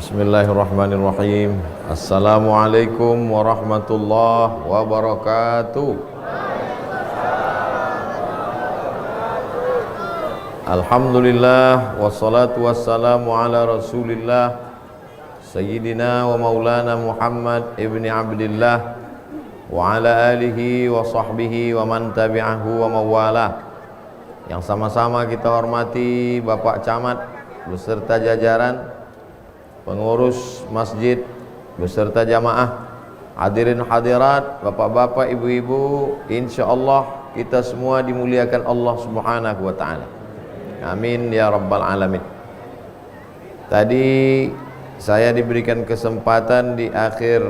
Bismillahirrahmanirrahim. Assalamualaikum warahmatullahi wabarakatuh. Alhamdulillah wassalatu wassalamu ala Rasulillah Sayyidina wa Maulana Muhammad ibni Abdillah wa ala alihi wa sahbihi wa man tabi'ahu wa mawalah. Yang sama-sama kita hormati Bapak Camat beserta jajaran, pengurus masjid beserta jamaah, hadirin hadirat, bapak-bapak, ibu-ibu, insyaallah kita semua dimuliakan Allah Subhanahu wa taala. Amin ya rabbal alamin. Tadi saya diberikan kesempatan di akhir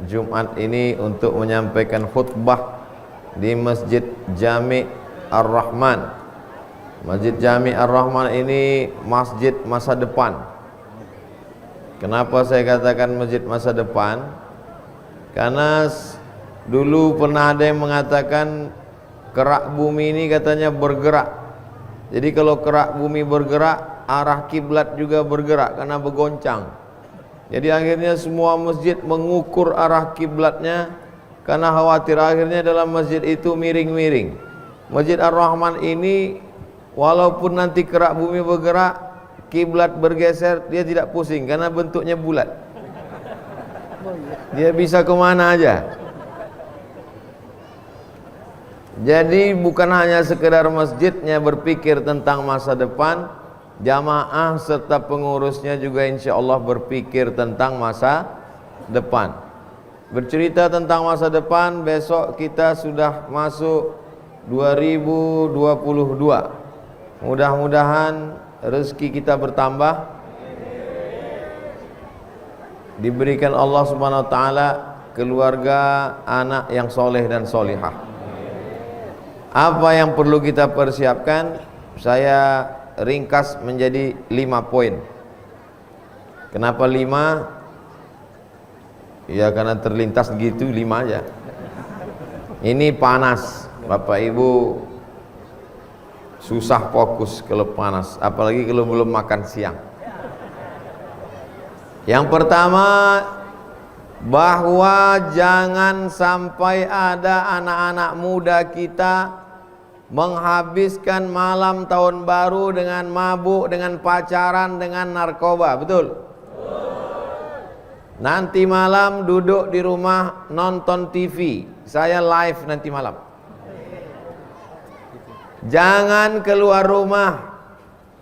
Jumat ini untuk menyampaikan khutbah di Masjid Jami' Ar-Rahman. Masjid Jami' Ar-Rahman ini masjid masa depan. Kenapa saya katakan masjid masa depan? Karena dulu pernah ada yang mengatakan kerak bumi ini katanya bergerak. Jadi kalau kerak bumi bergerak, arah kiblat juga bergerak karena bergoncang. Jadi akhirnya semua masjid mengukur arah kiblatnya karena khawatir akhirnya dalam masjid itu miring-miring. Masjid Ar-Rahman ini walaupun nanti kerak bumi bergerak, kiblat bergeser, dia tidak pusing karena bentuknya bulat. Dia bisa kemana aja. Jadi bukan hanya sekedar masjidnya berpikir tentang masa depan, jamaah serta pengurusnya juga insya Allah berpikir tentang masa depan. Bercerita tentang masa depan, besok kita sudah masuk 2022. Mudah-mudahan rezeki kita bertambah, diberikan Allah Subhanahu wa taala keluarga, anak yang soleh dan solihah. Apa yang perlu kita persiapkan? Saya ringkas menjadi 5 poin. Kenapa 5? Ya karena terlintas gitu 5 aja. Ini panas, Bapak Ibu, susah fokus kalau panas, apalagi kalau belum makan siang. Yang pertama, bahwa jangan sampai ada anak-anak muda kita menghabiskan malam tahun baru dengan mabuk, dengan pacaran, dengan narkoba. Betul? Nanti malam duduk di rumah nonton TV, saya live nanti malam. Jangan keluar rumah.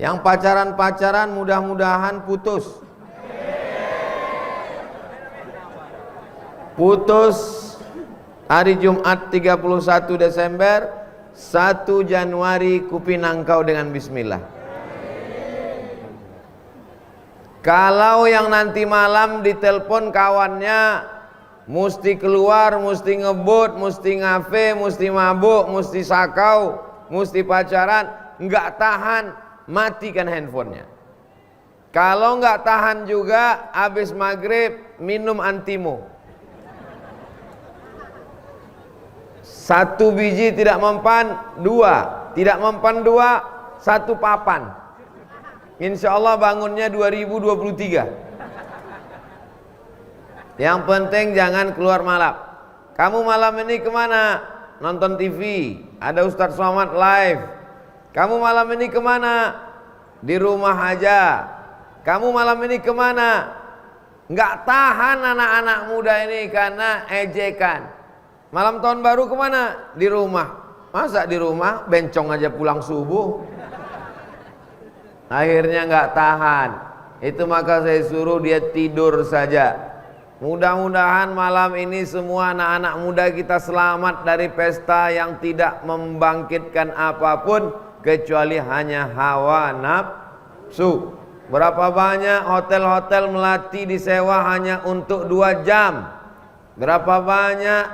Yang pacaran-pacaran mudah-mudahan putus. Putus hari Jumat 31 Desember, 1 Januari kupinangkau dengan bismillah. Kalau yang nanti malam ditelepon kawannya mesti keluar, mesti ngebut, mesti ngafe, mesti mabuk, mesti sakau, mesti pacaran, nggak tahan, matikan handphonenya. Kalau nggak tahan juga, habis maghrib minum antimo. 1 biji tidak mempan, 2 tidak mempan, 2 1 papan. Insya Allah bangunnya 2023. Yang penting jangan keluar malam. Kamu malam ini kemana? Nonton TV, ada Ustadz Somad live. Kamu malam ini kemana? Di rumah aja. Kamu malam ini kemana? Nggak tahan anak-anak muda ini karena ejekan. Malam tahun baru kemana? Di rumah. Masa di rumah? Bencong aja pulang subuh. Akhirnya nggak tahan. Itu maka saya suruh dia tidur saja. Mudah-mudahan malam ini semua anak-anak muda kita selamat dari pesta yang tidak membangkitkan apapun kecuali hanya hawa nafsu. Berapa banyak hotel-hotel melati disewa hanya untuk 2 jam. Berapa banyak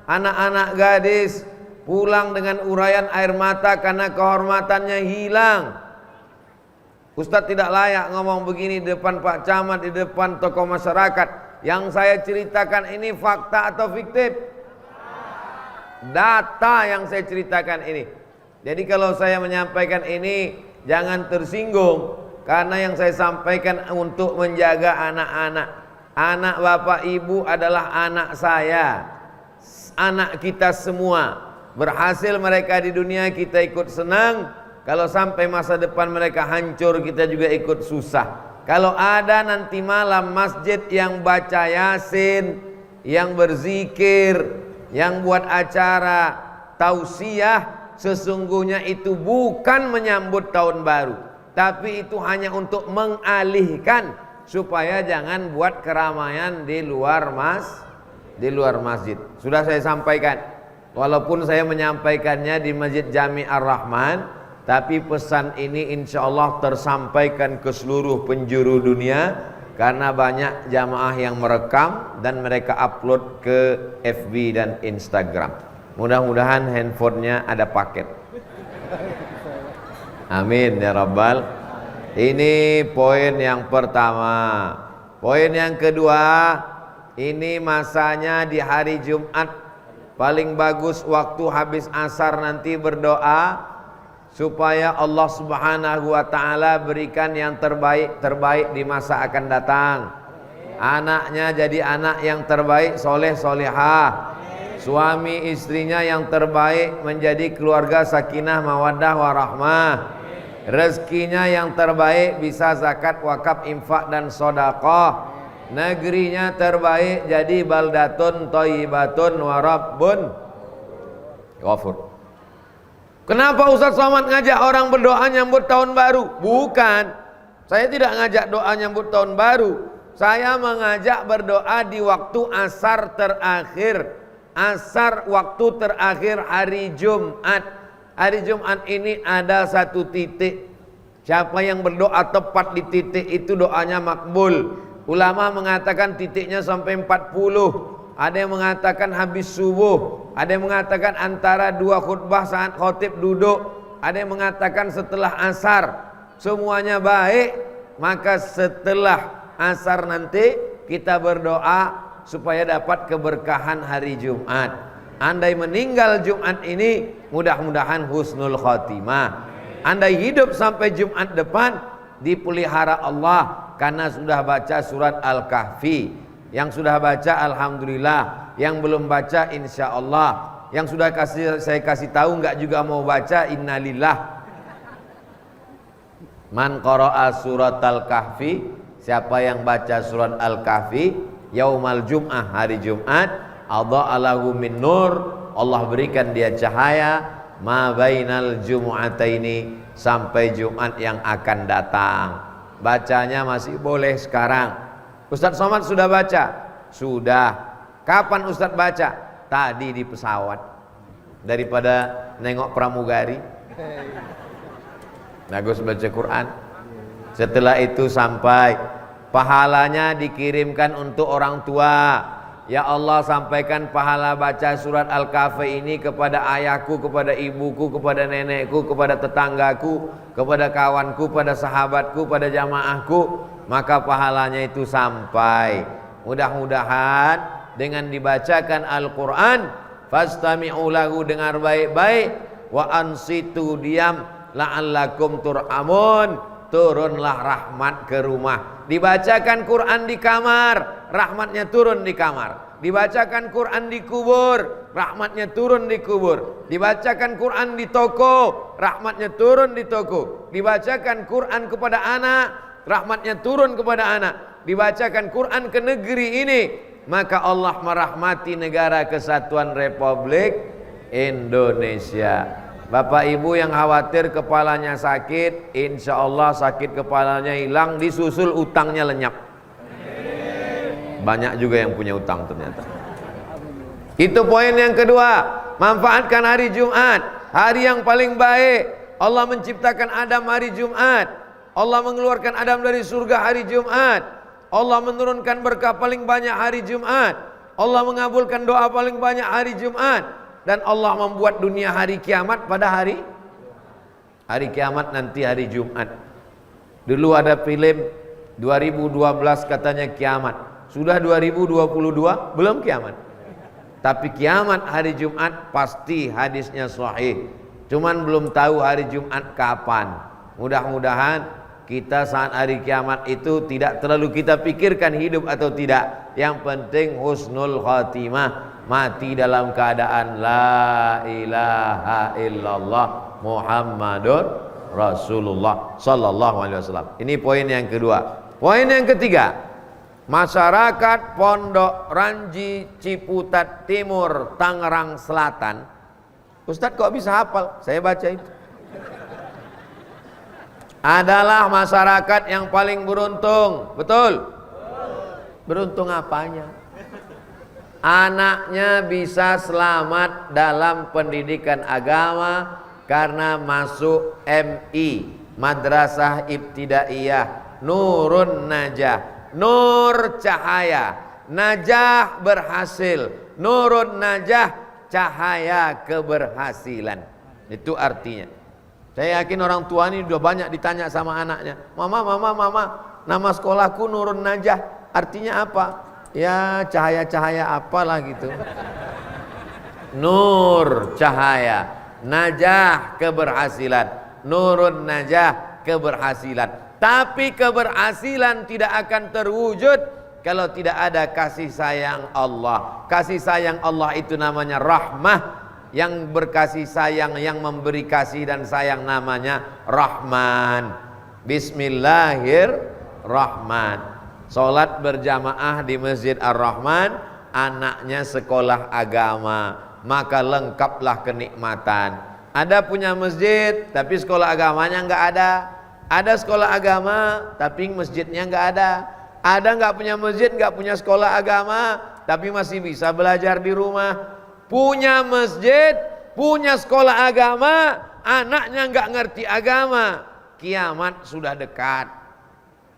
anak-anak gadis pulang dengan urayan air mata karena kehormatannya hilang. Ustadz tidak layak ngomong begini di depan Pak Camat, di depan tokoh masyarakat. Yang saya ceritakan ini fakta atau fiktif? Data yang saya ceritakan ini. Jadi kalau saya menyampaikan ini jangan tersinggung. Karena yang saya sampaikan untuk menjaga anak-anak. Anak bapak ibu adalah anak saya, anak kita semua. Berhasil mereka di dunia, kita ikut senang. Kalau sampai masa depan mereka hancur, kita juga ikut susah. Kalau ada nanti malam masjid yang baca Yasin, yang berzikir, yang buat acara tausiah, sesungguhnya itu bukan menyambut tahun baru, tapi itu hanya untuk mengalihkan supaya jangan buat keramaian di luar masjid. Sudah saya sampaikan, walaupun saya menyampaikannya di Masjid Jami Ar-Rahman, tapi pesan ini insya Allah tersampaikan ke seluruh penjuru dunia, karena banyak jamaah yang merekam dan mereka upload ke FB dan Instagram. Mudah-mudahan handphonenya ada paket. Amin ya Rabbal. Ini poin yang pertama. Poin yang kedua, ini masanya di hari Jumat. Paling bagus waktu habis asar nanti berdoa supaya Allah Subhanahu wa ta'ala berikan yang terbaik di masa akan datang. Anaknya jadi anak yang terbaik, soleh solehah. Suami istrinya yang terbaik menjadi keluarga sakinah mawaddah warahmah. Rezekinya yang terbaik bisa zakat, wakaf, infak dan sedekah. Negerinya terbaik jadi baldatun thayyibatun wa rabbun ghafur. Kenapa Ustaz Somad ngajak orang berdoa nyambut tahun baru? Bukan, saya tidak ngajak doa nyambut tahun baru. Saya mengajak berdoa di waktu asar terakhir. Asar waktu terakhir hari Jumat. Hari Jumat ini ada satu titik. Siapa yang berdoa tepat di titik itu doanya makbul. Ulama mengatakan titiknya sampai 40. Ada yang mengatakan habis subuh. Ada yang mengatakan antara dua khutbah saat khotib duduk. Ada yang mengatakan setelah asar. Semuanya baik. Maka setelah asar nanti kita berdoa supaya dapat keberkahan hari Jumat. Andai meninggal Jumat ini, mudah-mudahan husnul khotimah. Andai hidup sampai Jumat depan, dipelihara Allah karena sudah baca surat Al-Kahfi. Yang sudah baca alhamdulillah, yang belum baca insya Allah, yang sudah saya kasih tahu nggak juga mau baca innalillah. Man qara'a surat Al-Kahfi, siapa yang baca surat Al-Kahfi yaumal jum'ah, hari Jumat, adha'alahu min nur, Allah berikan dia cahaya ma bainal jumu'ataini, sampai Jumat yang akan datang. Bacanya masih boleh sekarang. Ustaz Somad sudah baca? Sudah. Kapan Ustaz baca? Tadi di pesawat. Daripada nengok pramugari, bagus baca Quran. Setelah itu sampai pahalanya dikirimkan untuk orang tua. Ya Allah, sampaikan pahala baca surat Al-Kahfi ini kepada ayahku, kepada ibuku, kepada nenekku, kepada tetanggaku, kepada kawanku, pada sahabatku, pada jamaahku. Maka pahalanya itu sampai. Mudah-mudahan dengan dibacakan Al-Quran, fastami'u lahu, dengar baik-baik, wa ansitu, diam, la'allakum tur'amun, turunlah rahmat ke rumah. Dibacakan Quran di kamar, rahmatnya turun di kamar. Dibacakan Quran di kubur, rahmatnya turun di kubur. Dibacakan Quran di toko, rahmatnya turun di toko. Dibacakan Quran kepada anak, rahmatnya turun kepada anak. Dibacakan Quran ke negeri ini, maka Allah merahmati negara kesatuan Republik Indonesia. Bapak ibu yang khawatir kepalanya sakit, insya Allah sakit kepalanya hilang, disusul utangnya lenyap. Banyak juga yang punya utang ternyata. Itu poin yang kedua. Manfaatkan hari Jumat, hari yang paling baik. Allah menciptakan Adam hari Jumat. Allah mengeluarkan Adam dari surga hari Jumat. Allah menurunkan berkah paling banyak hari Jumat. Allah mengabulkan doa paling banyak hari Jumat. Dan Allah membuat dunia hari kiamat pada hari kiamat nanti hari Jumat. Dulu ada film 2012 katanya kiamat. Sudah 2022 belum kiamat. Tapi kiamat hari Jumat pasti, hadisnya sahih. Cuman belum tahu hari Jumat kapan. Mudah-mudahan kita saat hari kiamat itu tidak terlalu kita pikirkan hidup atau tidak. Yang penting husnul khatimah, mati dalam keadaan la ilaha illallah Muhammadun Rasulullah sallallahu alaihi wasallam. Ini poin yang kedua. Poin yang ketiga, masyarakat Pondok Ranji, Ciputat Timur, Tangerang Selatan. Ustadz kok bisa hafal? Saya baca itu. Adalah masyarakat yang paling beruntung. Betul? Beruntung apanya? Anaknya bisa selamat dalam pendidikan agama karena masuk MI, Madrasah Ibtidaiyah Nurun Najah. Nur cahaya, najah berhasil, nurun najah cahaya keberhasilan. Itu artinya. Saya yakin orang tua ini sudah banyak ditanya sama anaknya, mama, nama sekolahku Nurun Najah, artinya apa? Ya cahaya-cahaya apalah gitu. Nur cahaya, najah keberhasilan, Nurun Najah keberhasilan. Tapi keberhasilan tidak akan terwujud kalau tidak ada kasih sayang Allah. Kasih sayang Allah itu namanya rahmah. Yang berkasih sayang, yang memberi kasih dan sayang namanya Rahman. Bismillahirrahman. Salat berjamaah di Masjid Ar-Rahman, anaknya sekolah agama, maka lengkaplah kenikmatan. Ada punya masjid tapi sekolah agamanya enggak ada. Ada sekolah agama tapi masjidnya enggak ada. Ada enggak punya masjid, enggak punya sekolah agama tapi masih bisa belajar di rumah. Punya masjid, punya sekolah agama, anaknya enggak ngerti agama. Kiamat sudah dekat.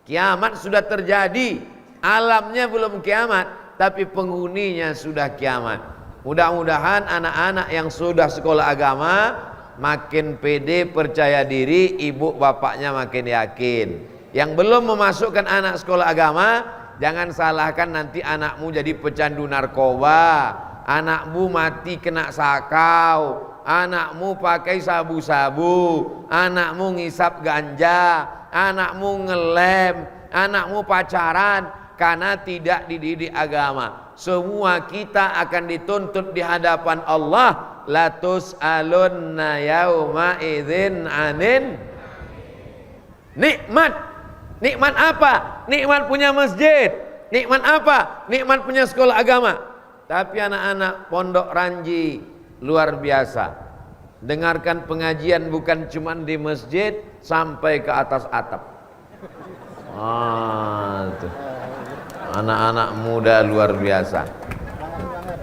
Kiamat sudah terjadi. Alamnya belum kiamat, tapi penghuninya sudah kiamat. Mudah-mudahan anak-anak yang sudah sekolah agama makin pede, percaya diri, ibu bapaknya makin yakin. Yang belum memasukkan anak sekolah agama, jangan salahkan nanti anakmu jadi pecandu narkoba, anakmu mati kena sakau, anakmu pakai sabu-sabu, anakmu ngisap ganja, anakmu ngelem, anakmu pacaran karena tidak dididik agama. Semua kita akan dituntut di hadapan Allah. Latus alunna yauma idzin anin nikmat. Nikmat apa? Nikmat punya masjid. Nikmat apa? Nikmat punya sekolah agama. Tapi anak-anak Pondok Ranji luar biasa. Dengarkan pengajian bukan cuma di masjid, sampai ke atas atap. Anak-anak muda luar biasa.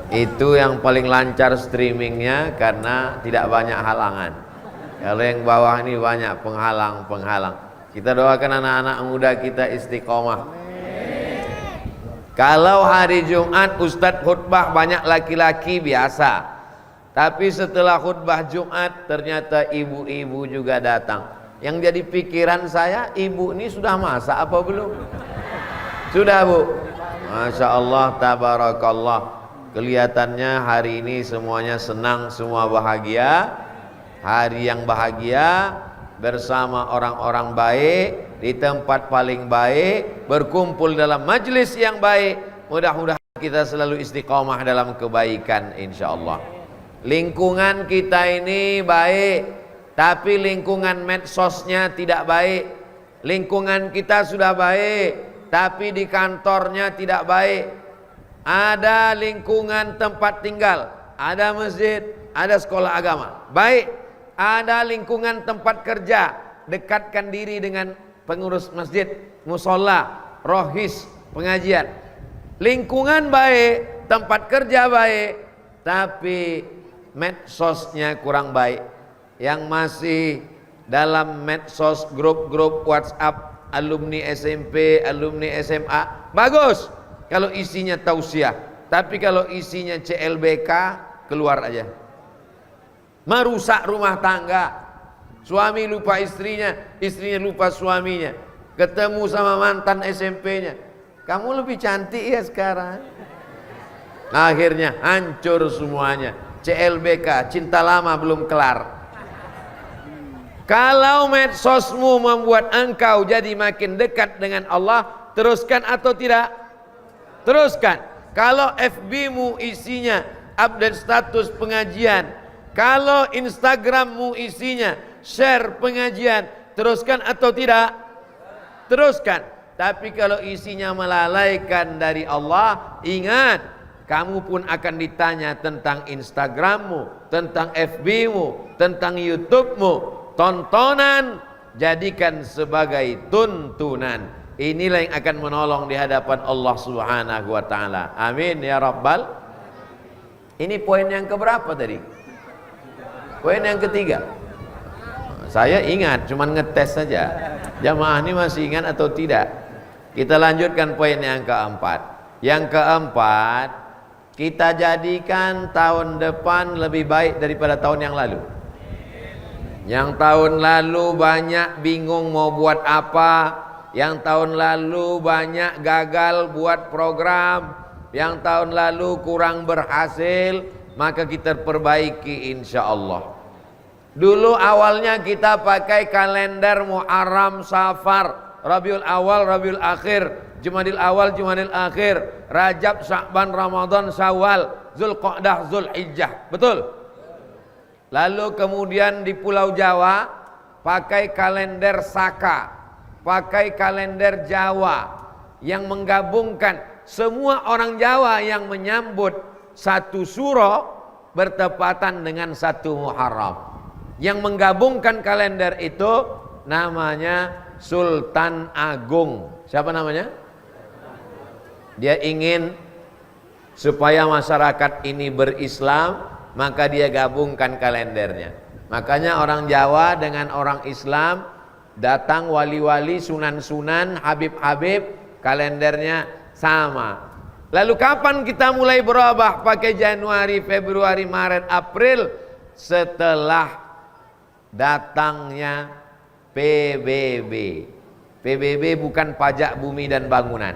Itu yang paling lancar streamingnya karena tidak banyak halangan. Kalau yang bawah ini banyak penghalang-penghalang. Kita doakan anak-anak muda kita istiqomah. Kalau hari Jumat Ustadz khutbah banyak laki-laki biasa. Tapi setelah khutbah Jumat ternyata ibu-ibu juga datang. Yang jadi pikiran saya, ibu ini sudah masak apa belum? Sudah Bu? Masya Allah, tabarakallah. Kelihatannya hari ini semuanya senang, semua bahagia. Hari yang bahagia bersama orang-orang baik, di tempat paling baik, berkumpul dalam majlis yang baik. Mudah-mudahan kita selalu istiqomah dalam kebaikan insyaallah. Lingkungan kita ini baik, tapi lingkungan medsosnya tidak baik. Lingkungan kita sudah baik, tapi di kantornya tidak baik. Ada lingkungan tempat tinggal, ada masjid, ada sekolah agama, baik. Ada lingkungan tempat kerja, dekatkan diri dengan pengurus masjid, musola, rohis, pengajian. Lingkungan baik, tempat kerja baik, tapi medsosnya kurang baik. Yang masih dalam medsos, grup-grup WhatsApp alumni SMP, alumni SMA, bagus kalau isinya tausiah. Tapi kalau isinya CLBK, keluar aja. Merusak rumah tangga. Suami lupa istrinya, istrinya lupa suaminya. Ketemu sama mantan SMP-nya. Kamu lebih cantik ya sekarang. Akhirnya hancur semuanya. CLBK, cinta lama belum kelar. Kalau medsosmu membuat engkau jadi makin dekat dengan Allah, teruskan atau tidak? Teruskan. Kalau FB-mu isinya update status pengajian, kalau Instagram-mu isinya share pengajian, teruskan atau tidak? Teruskan. Tapi kalau isinya melalaikan dari Allah, ingat, kamu pun akan ditanya tentang Instagram-mu, tentang FB-mu, tentang YouTube-mu. Tontonan jadikan sebagai tuntunan. Inilah yang akan menolong di hadapan Allah Subhanahu wa taala. Amin ya rabbal. Ini poin yang keberapa tadi? Poin yang ketiga. Saya ingat, cuman ngetes saja. Jamaah ini masih ingat atau tidak? Kita lanjutkan poin yang keempat. Yang keempat, kita jadikan tahun depan lebih baik daripada tahun yang lalu. Yang tahun lalu banyak bingung mau buat apa, yang tahun lalu banyak gagal buat program, yang tahun lalu kurang berhasil, maka kita perbaiki insya Allah. Dulu awalnya kita pakai kalender Muharram, Safar, Rabiul Awal, Rabiul Akhir, Jumadil Awal, Jumadil Akhir, Rajab, Sya'ban, Ramadan, Syawal, Zulqa'dah, Zulhijjah. Betul? Lalu kemudian di Pulau Jawa pakai kalender Saka, pakai kalender Jawa yang menggabungkan semua orang Jawa yang menyambut satu Suro bertepatan dengan satu Muharram. Yang menggabungkan kalender itu namanya Sultan Agung. Siapa namanya? Dia ingin supaya masyarakat ini berislam, maka dia gabungkan kalendernya. Makanya orang Jawa dengan orang Islam datang wali-wali, sunan-sunan, habib-habib, kalendernya sama. Lalu kapan kita mulai berubah pakai Januari, Februari, Maret, April? Setelah datangnya PBB. PBB bukan pajak bumi dan bangunan,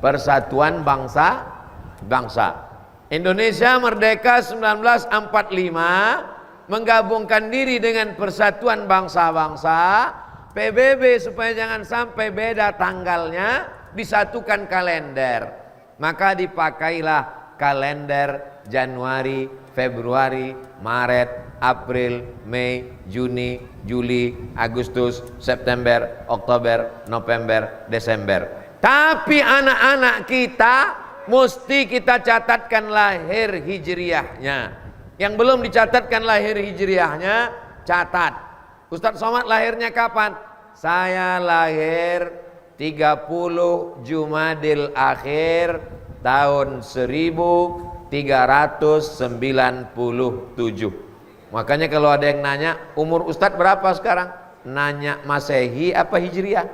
Persatuan Bangsa. Indonesia merdeka 1945, menggabungkan diri dengan Persatuan Bangsa-Bangsa. PBB supaya jangan sampai beda tanggalnya, disatukan kalender. Maka dipakailah kalender Januari, Februari, Maret, April, Mei, Juni, Juli, Agustus, September, Oktober, November, Desember. Tapi anak-anak kita mesti kita catatkan lahir hijriahnya. Yang belum dicatatkan lahir hijriahnya, catat. Ustadz Somad lahirnya kapan? Saya lahir 30 Jumadil Akhir tahun 1397. Makanya kalau ada yang nanya, umur Ustadz berapa sekarang? Nanya Masehi apa Hijriah?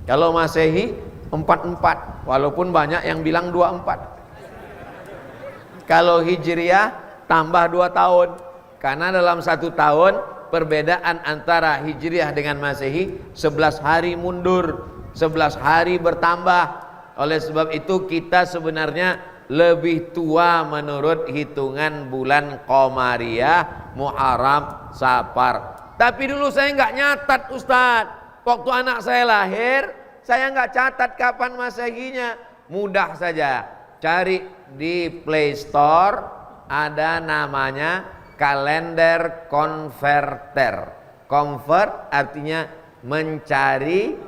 Kalau Masehi 44, walaupun banyak yang bilang 24. Kalau Hijriah tambah 2 tahun, karena dalam 1 tahun perbedaan antara Hijriah dengan Masehi 11 hari mundur, 11 hari bertambah. Oleh sebab itu kita sebenarnya lebih tua menurut hitungan bulan Qamariyah, Muharram, Safar. Tapi dulu saya nggak nyatat Ustadz. Waktu anak saya lahir, saya nggak catat kapan Masehinya. Mudah saja, cari di Play Store, ada namanya kalender converter. Convert artinya mencari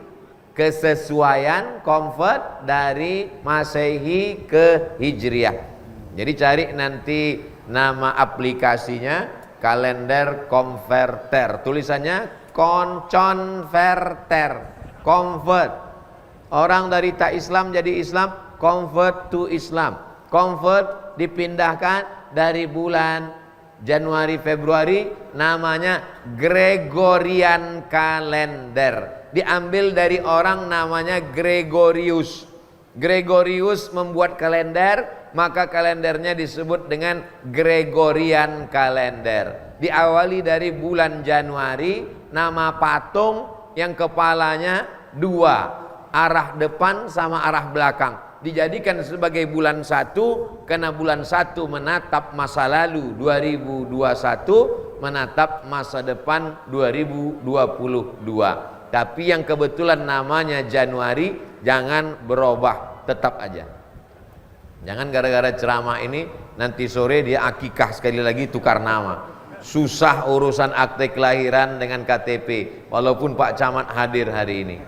kesesuaian, convert dari Masehi ke Hijriah. Jadi cari nanti nama aplikasinya kalender converter. Tulisannya converter, convert. Orang dari tak Islam jadi Islam, convert to Islam. Convert dipindahkan dari bulan Januari Februari, namanya Gregorian kalender. Diambil dari orang namanya Gregorius. Gregorius membuat kalender, maka kalendernya disebut dengan Gregorian kalender. Diawali dari bulan Januari, nama patung yang kepalanya 2, arah depan sama arah belakang. Dijadikan sebagai bulan 1 karena bulan 1 menatap masa lalu 2021, menatap masa depan 2022. Tapi yang kebetulan namanya Januari, jangan berubah, tetap aja. Jangan gara-gara ceramah ini nanti sore dia akikah sekali lagi tukar nama. Susah urusan akte kelahiran dengan KTP, walaupun Pak Camat hadir hari ini.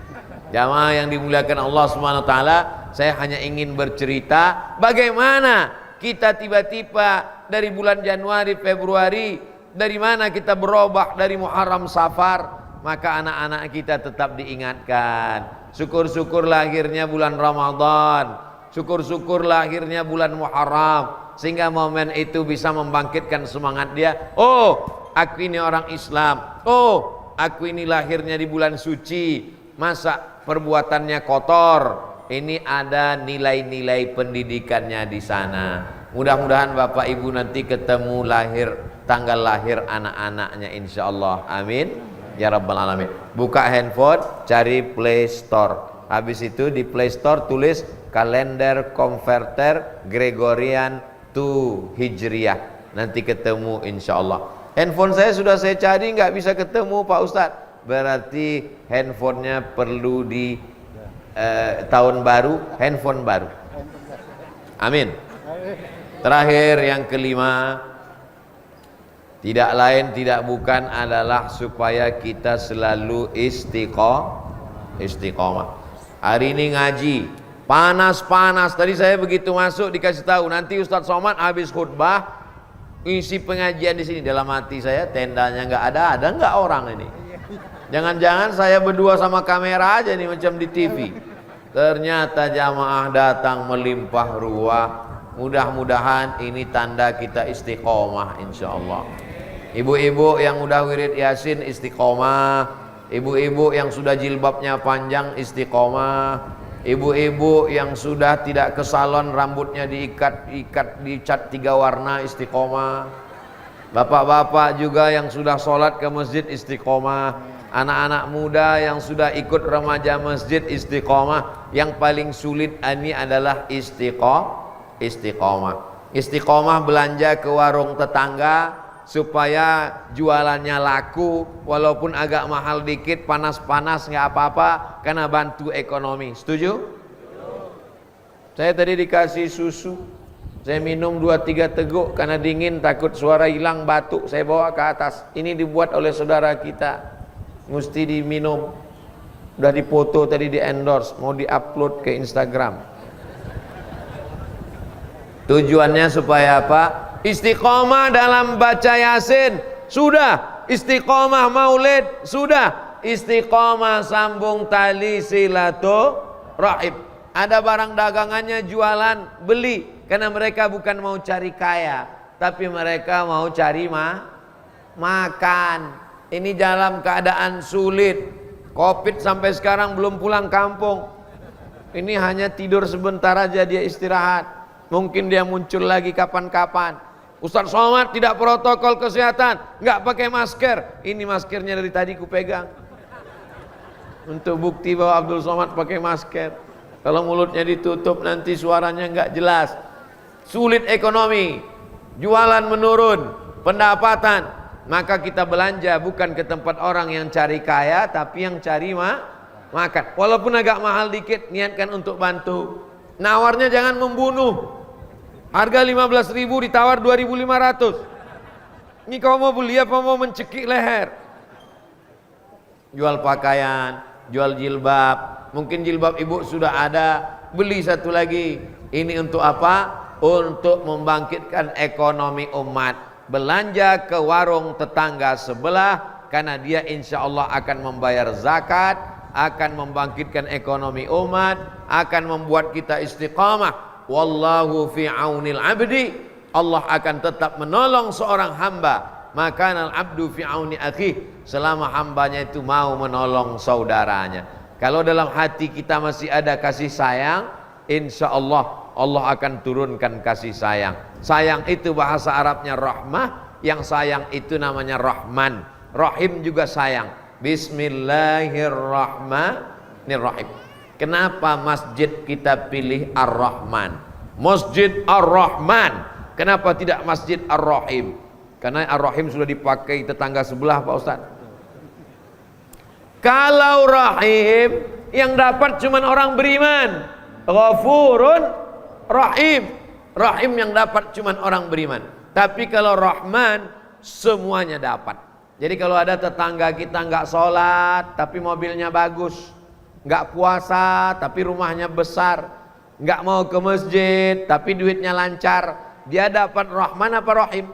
Jamaah yang dimuliakan Allah Subhanahu wa taala, saya hanya ingin bercerita bagaimana kita tiba-tiba dari bulan Januari, Februari, dari mana kita berubah dari Muharram, Safar. Maka anak-anak kita tetap diingatkan. Syukur-syukur lahirnya bulan Ramadan, syukur-syukur lahirnya bulan Muharram, sehingga momen itu bisa membangkitkan semangat dia. Oh, aku ini orang Islam. Oh, aku ini lahirnya di bulan suci. Masa perbuatannya kotor? Ini ada nilai-nilai pendidikannya di sana. Mudah-mudahan Bapak Ibu nanti ketemu tanggal lahir anak-anaknya, insya Allah. Amin ya rabbal alamin. Buka handphone, cari Play Store. Habis itu di Play Store tulis kalender converter Gregorian to Hijriyah. Nanti ketemu insya Allah. Handphone saya sudah saya cari nggak bisa ketemu Pak Ustadz. Berarti handphonenya perlu di tahun baru, handphone baru. Amin. Terakhir yang kelima, tidak lain tidak bukan adalah supaya kita selalu istiqomah. Hari ini ngaji panas-panas. Tadi saya begitu masuk dikasih tahu nanti Ustadz Somad habis khutbah isi pengajian di sini. Dalam hati saya, tendanya nggak ada nggak orang ini? Jangan-jangan saya berdua sama kamera aja nih macam di TV. Ternyata jamaah datang melimpah ruah. Mudah-mudahan ini tanda kita istiqomah insya Allah. Ibu-ibu yang udah wirid yasin istiqomah, ibu-ibu yang sudah jilbabnya panjang istiqomah, ibu-ibu yang sudah tidak ke salon rambutnya dicat 3 warna istiqomah, bapak-bapak juga yang sudah sholat ke masjid istiqomah, anak-anak muda yang sudah ikut remaja masjid istiqomah. Yang paling sulit ini adalah istiqomah. Istiqomah belanja ke warung tetangga supaya jualannya laku, walaupun agak mahal dikit, panas-panas nggak apa-apa, karena bantu ekonomi. Setuju? Saya tadi dikasih susu, saya minum 2-3 teguk karena dingin, takut suara hilang, batuk, saya bawa ke atas. Ini dibuat oleh saudara kita, mesti diminum. Udah dipoto tadi, di endorse, mau diupload ke Instagram. Tujuannya supaya apa? Istiqomah dalam baca Yasin sudah, istiqomah maulid sudah, istiqomah sambung tali silaturahim. Ada barang dagangannya jualan, beli, karena mereka bukan mau cari kaya, tapi mereka mau cari makan. Ini dalam keadaan sulit, Covid sampai sekarang belum pulang kampung. Ini hanya tidur sebentar aja dia istirahat. Mungkin dia muncul lagi kapan-kapan. Ustadz Somad tidak protokol kesehatan, nggak pakai masker. Ini maskernya dari tadi kupegang untuk bukti bahwa Abdul Somad pakai masker. Kalau mulutnya ditutup nanti suaranya nggak jelas. Sulit ekonomi, jualan menurun, pendapatan. Maka kita belanja bukan ke tempat orang yang cari kaya, tapi yang cari makan. Walaupun agak mahal dikit, niatkan untuk bantu. Nawarnya jangan membunuh. Harga 15.000 ditawar 2.500. Ini kau mau beli apa mau mencekik leher? Jual pakaian, jual jilbab. Mungkin jilbab ibu sudah ada, beli satu lagi. Ini untuk apa? Untuk membangkitkan ekonomi umat. Belanja ke warung tetangga sebelah, karena dia insya Allah akan membayar zakat, akan membangkitkan ekonomi umat, akan membuat kita istiqamah. Wallahu fi aunil abdi, Allah akan tetap menolong seorang hamba. Maka al abdu fi auni akhi, selama hambanya itu mau menolong saudaranya. Kalau dalam hati kita masih ada kasih sayang, insya Allah Allah akan turunkan kasih sayang. Sayang itu bahasa Arabnya rahmah, yang sayang itu namanya rahman. Rahim juga sayang. Bismillahirrahmanirrahim. Kenapa masjid kita pilih Ar-Rahman? Masjid Ar-Rahman. Kenapa tidak Masjid Ar-Rahim? Karena Ar-Rahim sudah dipakai tetangga sebelah Pak Ustaz. Kalau Rahim yang dapat cuma orang beriman. Ghafurun Rahim. Rahim yang dapat cuma orang beriman. Tapi kalau Rahman semuanya dapat. Jadi kalau ada tetangga kita nggak sholat tapi mobilnya bagus, nggak puasa tapi rumahnya besar, nggak mau ke masjid tapi duitnya lancar, dia dapat Rahman apa Rahim?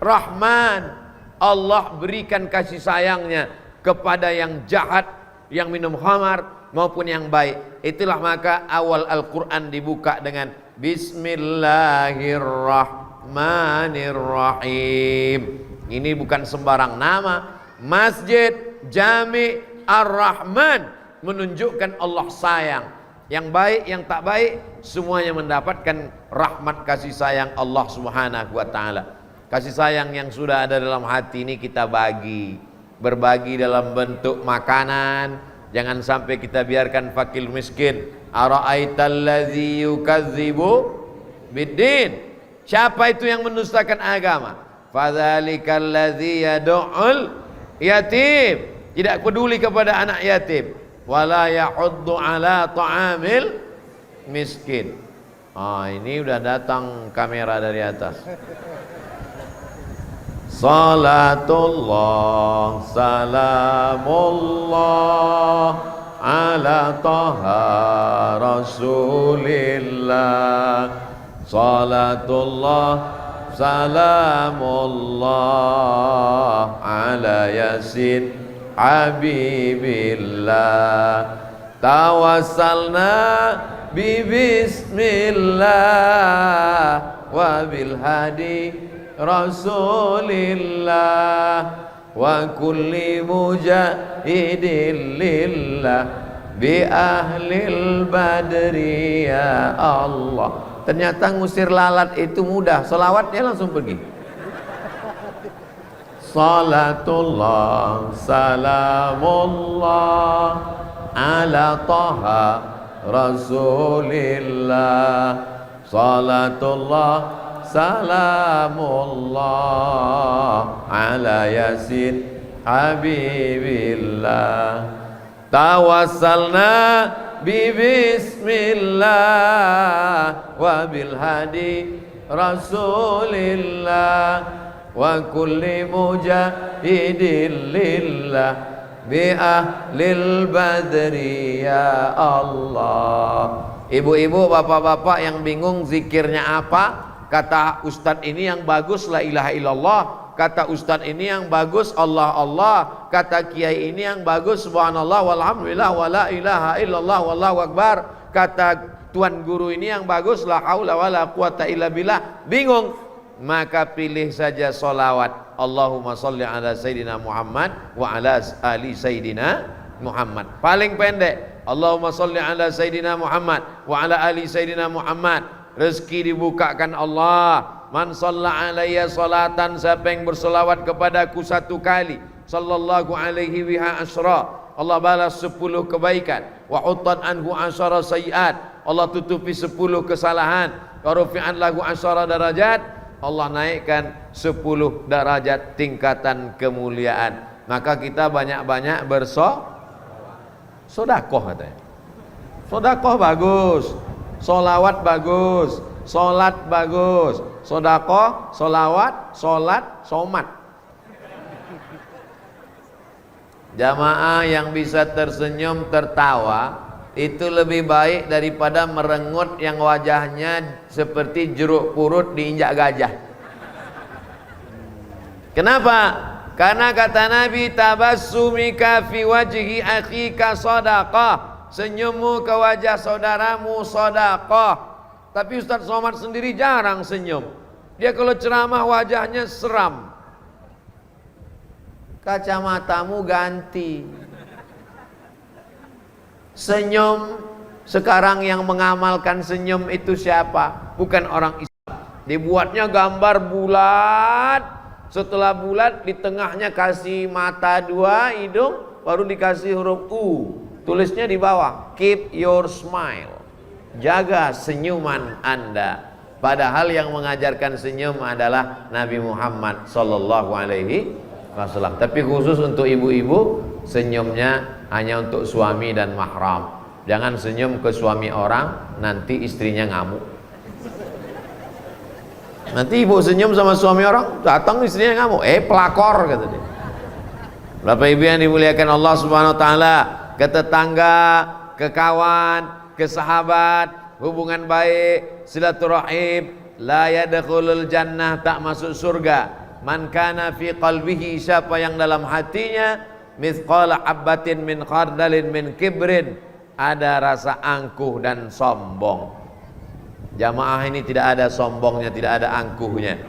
Rahman. Allah berikan kasih sayangnya kepada yang jahat, yang minum khamar maupun yang baik. Itulah maka awal Al-Quran dibuka dengan Bismillahirrahmanirrahim. Ini bukan sembarang nama. Masjid Jami Ar-Rahman menunjukkan Allah sayang. Yang baik, yang tak baik, semuanya mendapatkan rahmat kasih sayang Allah Subhanahu wa ta'ala. Kasih sayang yang sudah ada dalam hati ini kita bagi. Berbagi dalam bentuk makanan. Jangan sampai kita biarkan fakir miskin. Ara'aitallazi yukadzibu biddin. Siapa itu yang mendustakan agama? Fadzalikal ladzi yad'ul yatim. Tidak peduli kepada anak yatim. Wala yahuddu ala ta'amil miskin. Ini udah datang kamera dari atas. Salatullah salamullah ala taha rasulillah. Salatullah salamullah ala yasin habibillah. Tawassalna bi bismillah wa bil hadi rasulillah wa kulli mujahidin lillah bi ahlil badri ya Allah. Ternyata ngusir lalat itu mudah, selawatnya langsung pergi. Salatullah salamullah ala taha rasulillah. Salatullah salamullah ala yasin habibillah. Tawassalna bi bismillah wa bil hadi rasulillah wa kulli mujahidin lillah bi ahlil badri ya Allah. Ibu-ibu, bapak-bapak yang bingung zikirnya apa, kata ustadz ini yang bagus la ilaha illallah, kata ustadz ini yang bagus Allah Allah, kata kiai ini yang bagus subhanallah walhamdulillah wala ilaha illallah wallahu akbar, kata tuan guru ini yang bagus la haula wala quwata illa billah. Bingung? Maka pilih saja solawat Allahumma salli ala sayyidina Muhammad wa ala ali sayyidina Muhammad. Paling pendek Allahumma salli ala sayyidina Muhammad wa ala ali sayyidina Muhammad. Rezeki dibukakan Allah. Man shalla alayya salatan, siapa yang berselawat kepadaku satu kali, sallallahu alaihi wa asyra, Allah balas 10 kebaikan. Wa huttat anhu asyara sayiat, Allah tutupi 10 kesalahan. Wa rufi'an lahu asyara darajat, Allah naikkan 10 derajat tingkatan kemuliaan. Maka kita banyak-banyak bersodakoh katanya. Sodakoh bagus, solawat bagus, solat bagus, sodakoh, solawat, solat, somat. Jamaah yang bisa tersenyum tertawa itu lebih baik daripada merengut yang wajahnya seperti jeruk purut diinjak gajah. Kenapa? Karena kata Nabi, tabassumika fi wajhi akhika sadaqah. Senyummu ke wajah saudaramu sedekah. Tapi Ustaz Somad sendiri jarang senyum. Dia kalau ceramah wajahnya seram. Kacamatamu ganti. Senyum. Sekarang yang mengamalkan senyum itu siapa? Bukan orang Islam. Dibuatnya gambar bulat. Setelah bulat di tengahnya kasih mata 2, hidung, baru dikasih huruf U. Tulisnya di bawah, keep your smile, jaga senyuman Anda. Padahal yang mengajarkan senyum adalah Nabi Muhammad sallallahu alaihi wasallam. Tapi khusus untuk ibu-ibu, senyumnya hanya untuk suami dan mahram. Jangan senyum ke suami orang, nanti istrinya ngamuk. Nanti ibu senyum sama suami orang, datang istrinya ngamuk. Pelakor, kata dia. Bapak Ibu yang dimuliakan Allah Subhanahu wa taala, ke tetangga, ke kawan, ke sahabat, hubungan baik, silaturahim, la yadkhulul jannah, tak masuk surga. Man kana fi qalbihi, siapa yang dalam hatinya mithqala habbatin min khardalin min kibrin, ada rasa angkuh dan sombong. Jamaah ini tidak ada sombongnya, tidak ada angkuhnya.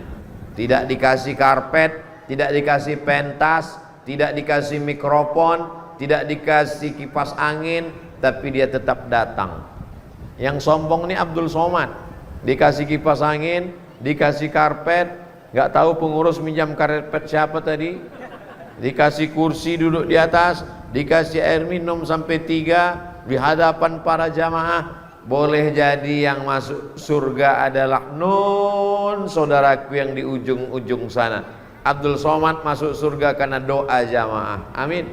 Tidak dikasih karpet, tidak dikasih pentas, tidak dikasih mikrofon, tidak dikasih kipas angin, tapi dia tetap datang. Yang sombong ini Abdul Somad, dikasih kipas angin, dikasih karpet, nggak tahu pengurus minjam karpet siapa tadi, dikasih kursi duduk di atas, dikasih air minum sampai 3 di hadapan para jamaah. Boleh jadi yang masuk surga adalah nun saudaraku yang di ujung-ujung sana. Abdul Somad masuk surga karena doa jamaah. Amin.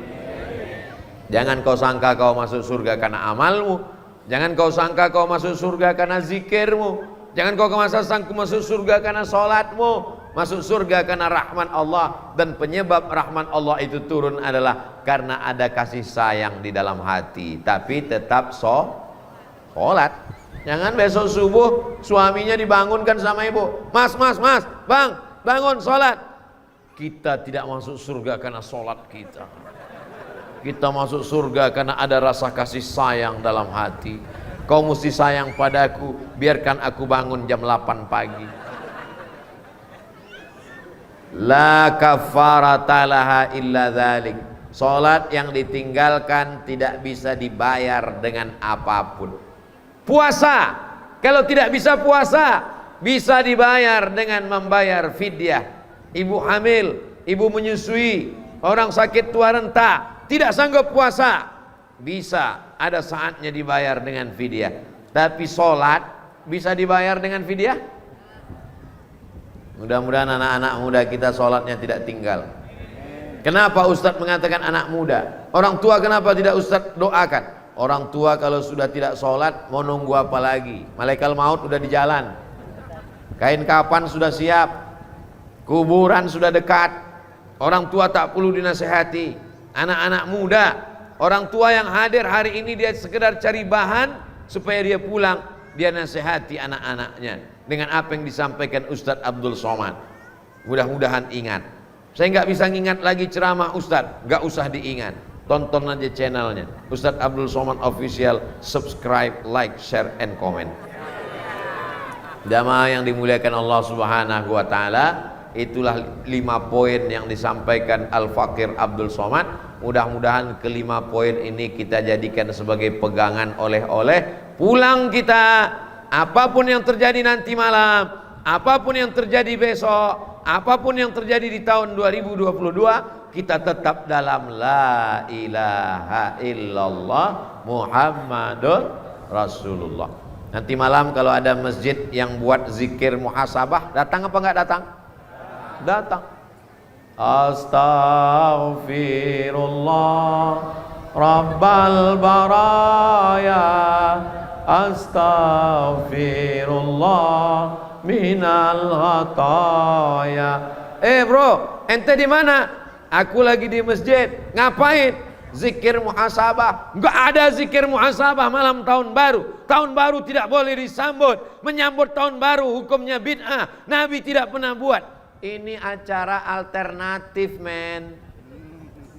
Jangan kau sangka kau masuk surga karena amalmu. Jangan kau sangka kau masuk surga karena zikirmu. Jangan kau sangka masuk surga karena sholatmu. Masuk surga karena rahman Allah. Dan penyebab rahman Allah itu turun adalah karena ada kasih sayang di dalam hati. Tapi tetap sholat. Jangan besok subuh suaminya dibangunkan sama ibu, mas, bang, bangun sholat. Kita tidak masuk surga karena sholat kita. Kita masuk surga karena ada rasa kasih sayang dalam hati. Kau mesti sayang padaku, biarkan aku bangun jam 8 pagi. La kafarata laha illa dzalik. Salat yang ditinggalkan tidak bisa dibayar dengan apapun. Puasa, kalau tidak bisa puasa, bisa dibayar dengan membayar fidyah. Ibu hamil, ibu menyusui, orang sakit tua renta, tidak sanggup puasa, bisa ada saatnya dibayar dengan fidyah. Tapi sholat bisa dibayar dengan fidyah? Mudah-mudahan anak-anak muda kita sholatnya tidak tinggal. Kenapa Ustadz mengatakan anak muda? Orang tua kenapa tidak Ustadz doakan? Orang tua kalau sudah tidak sholat mau nunggu apa lagi? Malaikat maut sudah di jalan, kain kapan sudah siap, kuburan sudah dekat. Orang tua tak perlu dinasehati. Anak-anak muda, orang tua yang hadir hari ini dia sekedar cari bahan supaya dia pulang, dia nasihati anak-anaknya dengan apa yang disampaikan Ustadz Abdul Somad. Mudah-mudahan ingat. Saya nggak bisa ngingat lagi ceramah Ustadz, nggak usah diingat. Tonton aja channelnya Ustadz Abdul Somad Official, subscribe, like, share, and comment. Jamaah yang dimuliakan Allah Subhanahu wa taala, itulah 5 poin yang disampaikan Al-Fakir Abdul Somad. Mudah-mudahan ke-5 poin ini kita jadikan sebagai pegangan oleh-oleh pulang kita. Apapun yang terjadi nanti malam, apapun yang terjadi besok, apapun yang terjadi di tahun 2022, kita tetap dalam la ilaha illallah Muhammadur Rasulullah. Nanti malam kalau ada masjid yang buat zikir muhasabah, datang apa enggak datang? Datang. Astaghfirullah Rabbal baraya, astaghfirullah minal khataya. Bro, ente di mana? Aku lagi di masjid. Ngapain? Zikir muhasabah. Enggak ada zikir muhasabah malam tahun baru. Tahun baru tidak boleh disambut. Menyambut tahun baru hukumnya bid'ah. Nabi tidak pernah buat. Ini acara alternatif, men.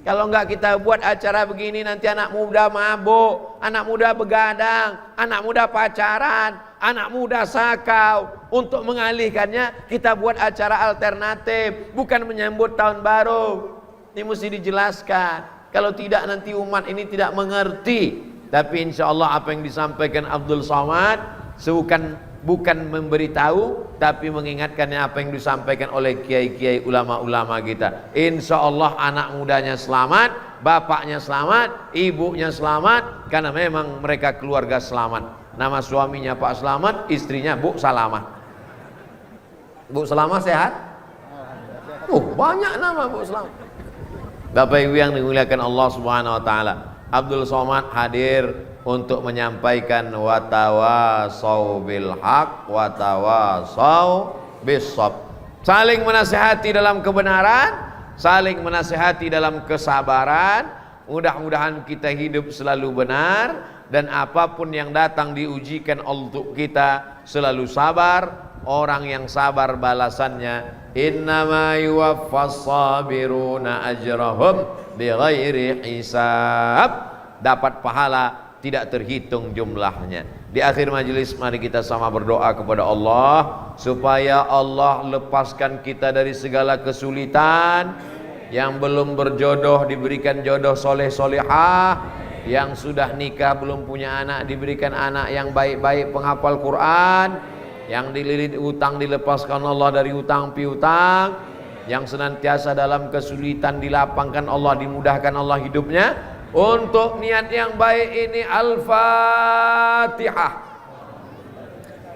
Kalau enggak kita buat acara begini, nanti anak muda mabuk, anak muda begadang, anak muda pacaran, anak muda sakau. Untuk mengalihkannya kita buat acara alternatif, bukan menyambut tahun baru. Ini mesti dijelaskan. Kalau tidak nanti umat ini tidak mengerti. Tapi insya Allah apa yang disampaikan Abdul Somad bukan memberitahu, tapi mengingatkannya apa yang disampaikan oleh kiai-kiai ulama-ulama kita. Insya Allah anak mudanya selamat, bapaknya selamat, ibunya selamat, karena memang mereka keluarga selamat. Nama suaminya Pak Selamat, istrinya Bu Salamat. Bu Selama sehat? Banyak nama Bu Selama. Bapak Ibu yang dimuliakan Allah Subhanahu wa taala, Abdul Somad hadir untuk menyampaikan watawasau bil haq watawasau bis sabr. Saling menasihati dalam kebenaran, saling menasihati dalam kesabaran. Mudah-mudahan kita hidup selalu benar, dan apapun yang datang diujikan untuk kita selalu sabar. Orang yang sabar balasannya innama yuwaffas sabiruna ajrahum bighairi hisab, dapat pahala tidak terhitung jumlahnya. Di akhir majelis mari kita sama berdoa kepada Allah supaya Allah lepaskan kita dari segala kesulitan. Yang belum berjodoh diberikan jodoh soleh solehah, yang sudah nikah belum punya anak diberikan anak yang baik-baik penghafal Quran, yang dililit utang dilepaskan Allah dari utang piutang, yang senantiasa dalam kesulitan dilapangkan Allah, dimudahkan Allah hidupnya. Untuk niat yang baik ini Al-Fatihah.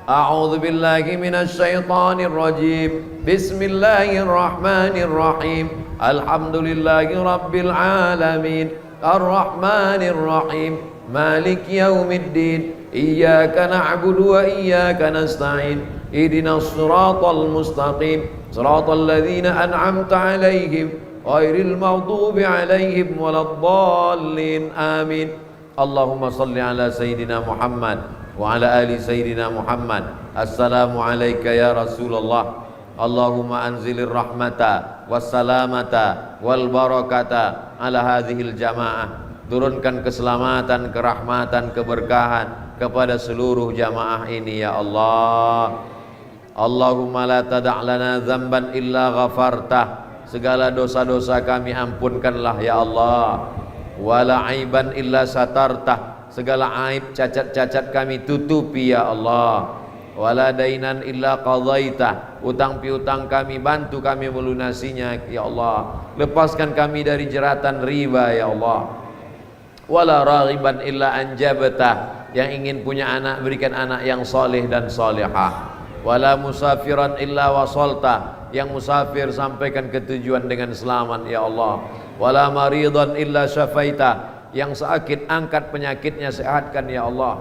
A'udzu billahi minasy syaithanir rajim. Bismillahirrahmanirrahim. Alhamdulillahi rabbil alamin. Ar-Rahmanir Rahim. Maliki yaumiddin. Iyyaka na'budu wa iyyaka nasta'in. Ihdinas siratal mustaqim. Siratal ladzina an'amta 'alaihim ghairil maghdubi 'alaihim waladdallin. Amin. Allahumma shalli ala sayyidina Muhammad wa ala ali sayyidina Muhammad. Assalamu alayka ya Rasulullah. Allahumma anzilir rahmata wassalamata wal barakata ala hadhil jamaah. Turunkan keselamatan, kerahmatan, keberkahan kepada seluruh jamaah ini ya Allah. Allahumma la tada' lana dzamban illa ghafartah. Segala dosa-dosa kami ampunkanlah ya Allah. Wala aiban illa satartah. Segala aib cacat-cacat kami tutupi ya Allah. Wala dainan illa qadaitah. Utang piutang kami bantu kami melunasinya ya Allah. Lepaskan kami dari jeratan riba ya Allah. Wala raghiban illa anjabtah. Yang ingin punya anak berikan anak yang soleh dan solehah. Wala musafiran illa wasalta. Yang musafir sampaikan ke tujuan dengan selamat ya Allah. Wala maridan illa syafaita. Yang sakit angkat penyakitnya, sehatkan ya Allah.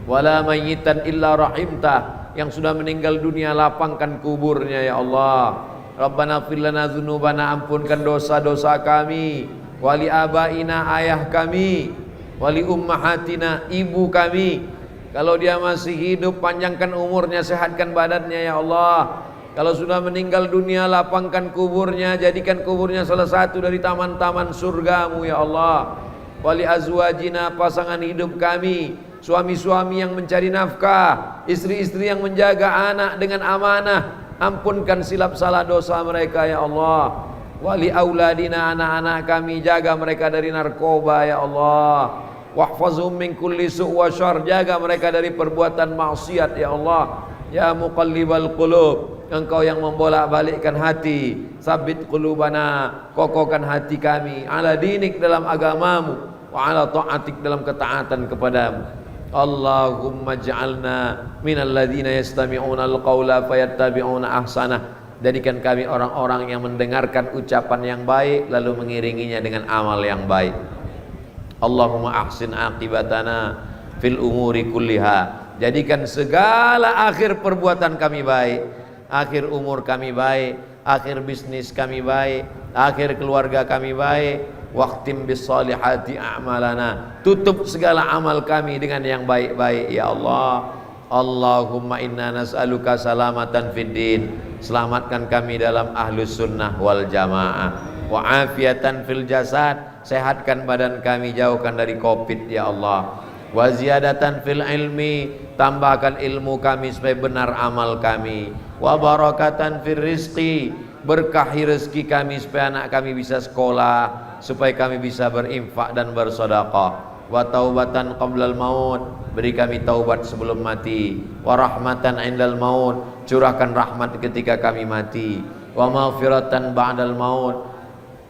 Wala mayyitan illa rahimta. Yang sudah meninggal dunia lapangkan kuburnya ya Allah. Rabbana fir lana dzunubana, ampunkan dosa-dosa kami. Wali abaina, ayah kami. Wali ummahatina, ibu kami. Kalau dia masih hidup panjangkan umurnya, sehatkan badannya ya Allah. Kalau sudah meninggal dunia lapangkan kuburnya, jadikan kuburnya salah satu dari taman-taman surgamu ya Allah. Wali azwajina, pasangan hidup kami, suami-suami yang mencari nafkah, istri-istri yang menjaga anak dengan amanah, ampunkan silap salah dosa mereka ya Allah. Wali auladina, anak-anak kami, jaga mereka dari narkoba ya Allah. Wahfazhum min kulli su' wa syarr, jaga mereka dari perbuatan maksiat ya Allah. Ya muqallibal qulub, Engkau yang membolak-balikkan hati, sabit qulubana, kokohkan hati kami, ala dinik dalam agamamu, wa ala ta'atik dalam ketaatan kepadamu. Allahumma ja'alna minal ladzina yastami'una al-qawla fayattabi'una ahsanah. Jadikan kami orang-orang yang mendengarkan ucapan yang baik lalu mengiringinya dengan amal yang baik. Allahumma ahsin aqibatana fil umuri kulliha. Jadikan segala akhir perbuatan kami baik, akhir umur kami baik, akhir bisnis kami baik, akhir keluarga kami baik. Waqtim bis salihati a'malana, tutup segala amal kami dengan yang baik-baik ya Allah. Allahumma inna nas'aluka salamatan fid din, selamatkan kami dalam ahlus sunnah wal jamaah. Wa afiatan fil jasad, sehatkan badan kami, jauhkan dari covid ya Allah. Wa ziyadatan fil ilmi, tambahkan ilmu kami supaya benar amal kami. Wa barakatan fil rizqi, berkahi rezeki kami supaya anak kami bisa sekolah, supaya kami bisa berinfak dan bersedekah. Wa taubatan qablal maut, beri kami taubat sebelum mati. Wa rahmatan indal maut, curahkan rahmat ketika kami mati. Wa maghfiratan ba'dal maut,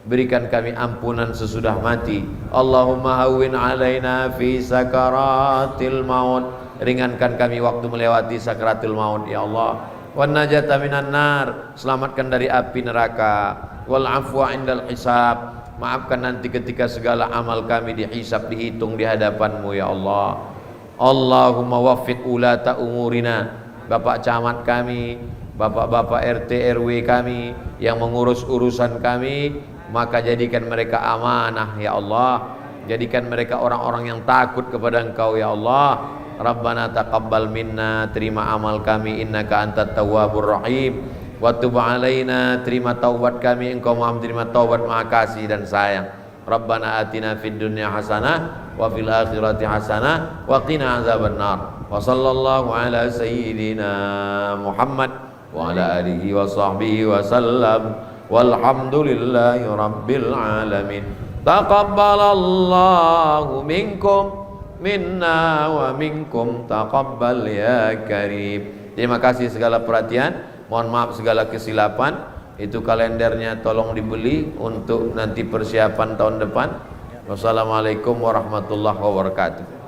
berikan kami ampunan sesudah mati. Allahumma hawwin alaina fi sakaratil maut, ringankan kami waktu melewati sakaratul maut ya Allah. wan najata minan nar, selamatkan dari api neraka, wal afwa indal hisab, maafkan nanti ketika segala amal kami dihisab, dihitung di hadapan-Mu ya Allah. Allahumma waffiq ulata umurina, bapak camat kami, bapak-bapak RT RW kami yang mengurus urusan kami, maka jadikan mereka amanah ya Allah, jadikan mereka orang-orang yang takut kepada Engkau ya Allah. Rabbana taqabbal minna, terima amal kami, innaka antat tawwabur rahim, wa tub alaina, terima taubat kami, Engkau Maha menerima taubat, Maha kasih dan sayang. Rabbana atina fid dunya hasanah wa fil akhirati hasanah wa qina azabannar. Wa sallallahu ala sayyidina Muhammad wa ala alihi wa sahbihi wa sallam, walhamdulillahi rabbil alamin. Taqabbalallahu minkum minna wa minkum taqabbal ya karim. Terima kasih segala perhatian, mohon maaf segala kesilapan. Itu kalendernya tolong dibeli untuk nanti persiapan tahun depan. Wassalamualaikum warahmatullahi wabarakatuh.